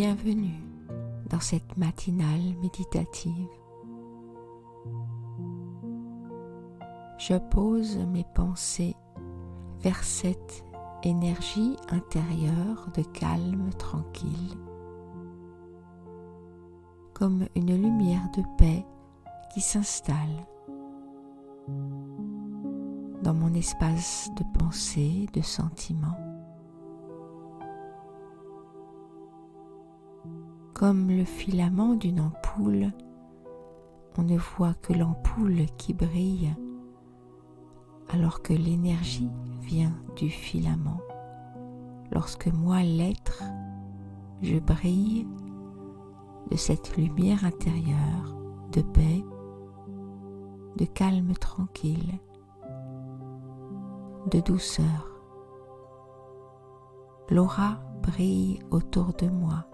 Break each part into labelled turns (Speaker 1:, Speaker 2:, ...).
Speaker 1: Bienvenue dans cette matinale méditative. Je pose mes pensées vers cette énergie intérieure de calme tranquille, comme une lumière de paix qui s'installe dans mon espace de pensée, de sentiments. Comme le filament d'une ampoule, on ne voit que l'ampoule qui brille, alors que l'énergie vient du filament. Lorsque moi, l'être, je brille de cette lumière intérieure de paix, de calme tranquille, de douceur. L'aura brille autour de moi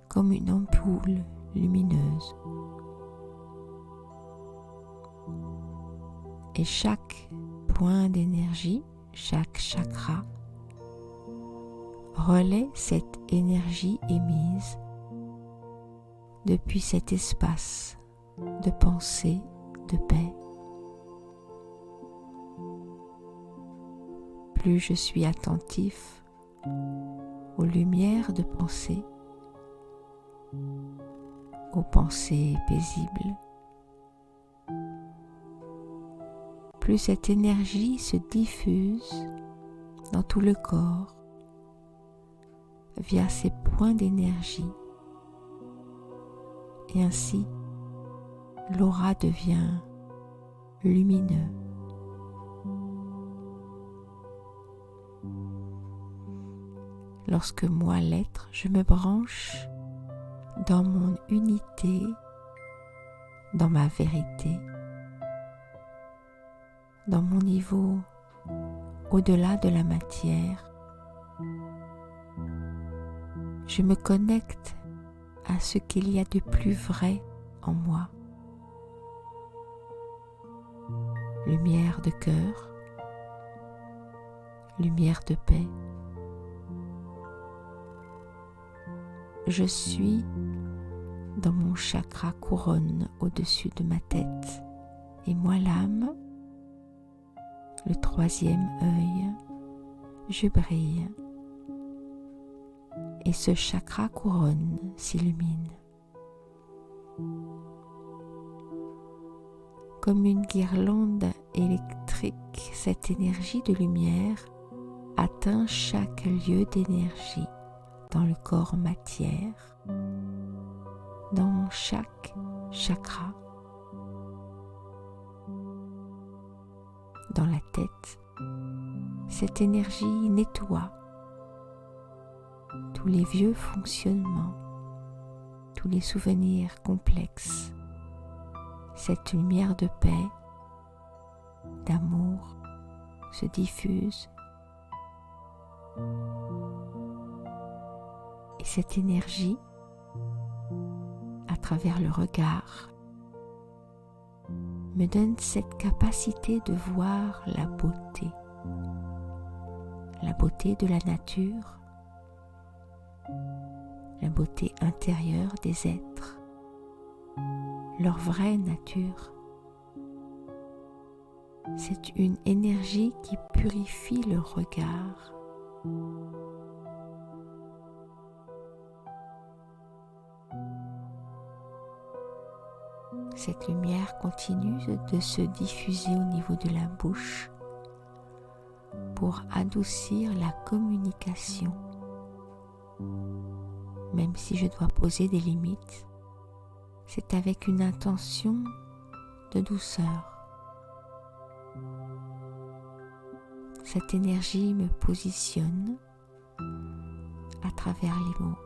Speaker 1: comme une ampoule lumineuse. Et chaque point d'énergie, chaque chakra, relaie cette énergie émise depuis cet espace de pensée, de paix. Plus je suis attentif aux lumières de pensée, aux pensées paisibles, plus cette énergie se diffuse dans tout le corps via ces points d'énergie, et ainsi l'aura devient lumineux. Lorsque moi, l'être, je me branche dans mon unité, dans ma vérité, dans mon niveau au-delà de la matière, je me connecte à ce qu'il y a de plus vrai en moi. Lumière de cœur, lumière de paix. Je suis dans mon chakra couronne au-dessus de ma tête, et moi, l'âme, le troisième œil, je brille, et ce chakra couronne s'illumine. Comme une guirlande électrique, cette énergie de lumière atteint chaque lieu d'énergie dans le corps matière, dans chaque chakra, dans la tête. Cette énergie nettoie tous les vieux fonctionnements, tous les souvenirs complexes. Cette lumière de paix, d'amour se diffuse. Et cette énergie, à travers le regard, me donne cette capacité de voir la beauté de la nature, la beauté intérieure des êtres, leur vraie nature. C'est une énergie qui purifie le regard. Cette lumière continue de se diffuser au niveau de la bouche pour adoucir la communication. Même si je dois poser des limites, c'est avec une intention de douceur. Cette énergie me positionne à travers les mots.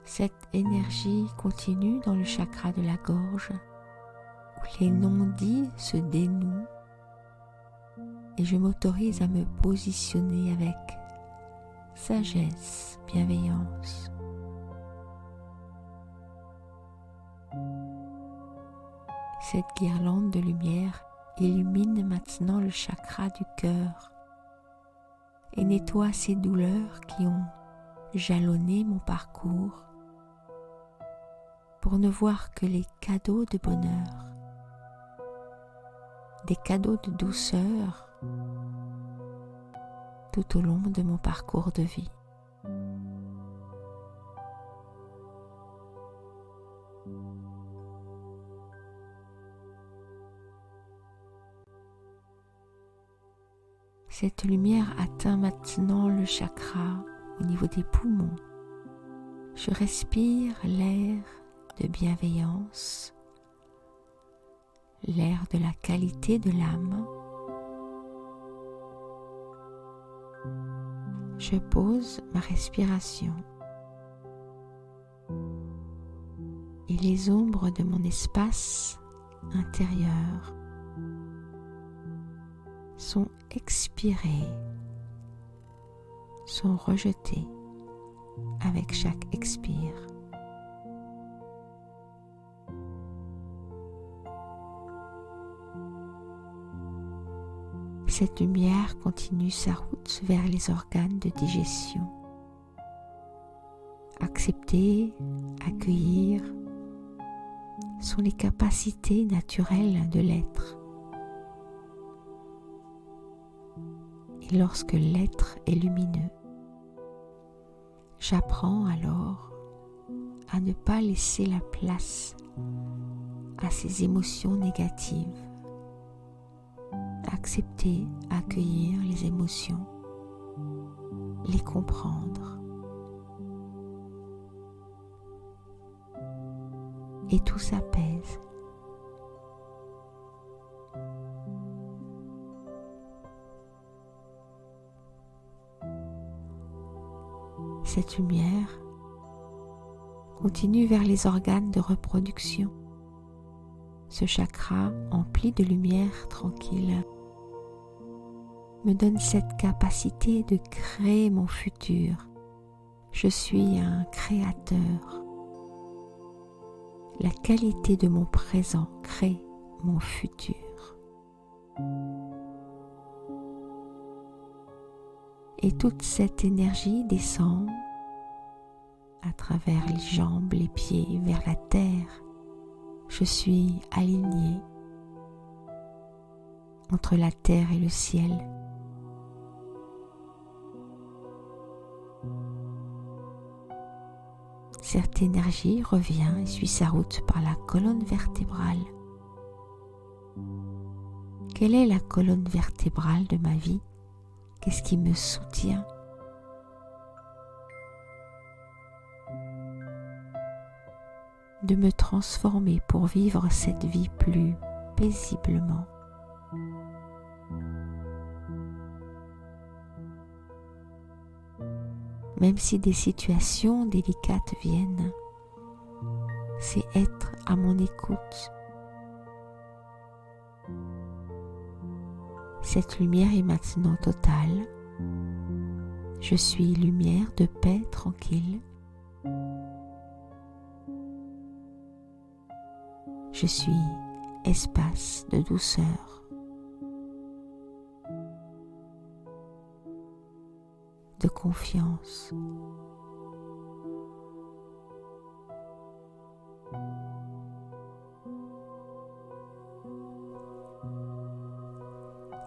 Speaker 1: Cette énergie continue dans le chakra de la gorge, où les non-dits se dénouent, et je m'autorise à me positionner avec sagesse, bienveillance. Cette guirlande de lumière illumine maintenant le chakra du cœur et nettoie ces douleurs qui ont jalonné mon parcours pour ne voir que les cadeaux de bonheur, des cadeaux de douceur tout au long de mon parcours de vie. Cette lumière atteint maintenant le chakra au niveau des poumons. Je respire l'air de bienveillance, l'air de la qualité de l'âme. Je pose ma respiration et les ombres de mon espace intérieur sont expirées, sont rejetées avec chaque expire. Cette lumière continue sa route vers les organes de digestion. Accepter, accueillir sont les capacités naturelles de l'être. Et lorsque l'être est lumineux, j'apprends alors à ne pas laisser la place à ces émotions négatives. Accepter, accueillir les émotions, les comprendre. Et tout s'apaise. Cette lumière continue vers les organes de reproduction. Ce chakra empli de lumière tranquille me donne cette capacité de créer mon futur. Je suis un créateur. La qualité de mon présent crée mon futur. Et toute cette énergie descend à travers les jambes, les pieds, vers la terre. Je suis aligné entre la terre et le ciel. Cette énergie revient et suit sa route par la colonne vertébrale. Quelle est la colonne vertébrale de ma vie? Qu'est-ce qui me soutient? De me transformer pour vivre cette vie plus paisiblement. Même si des situations délicates viennent, c'est être à mon écoute. Cette lumière est maintenant totale. Je suis lumière de paix tranquille. Je suis espace de douceur, de confiance.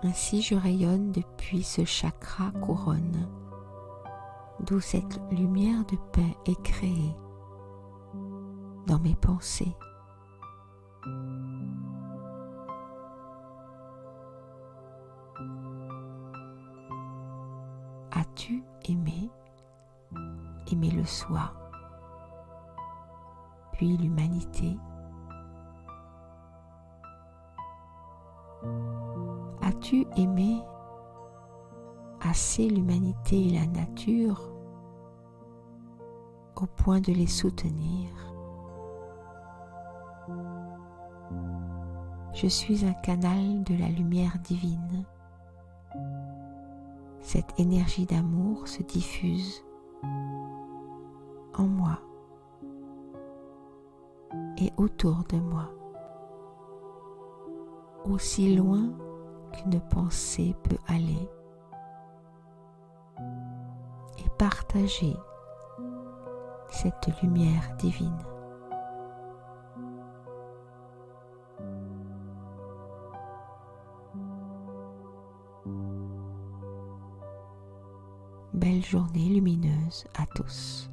Speaker 1: Ainsi je rayonne depuis ce chakra couronne, d'où cette lumière de paix est créée dans mes pensées. As-tu aimé? Aimer le soi, puis l'humanité. As-tu aimé assez l'humanité et la nature au point de les soutenir? Je suis un canal de la lumière divine. Cette énergie d'amour se diffuse en moi et autour de moi. aussi loin qu'une pensée peut aller et partager cette lumière divine. Belle journée lumineuse à tous.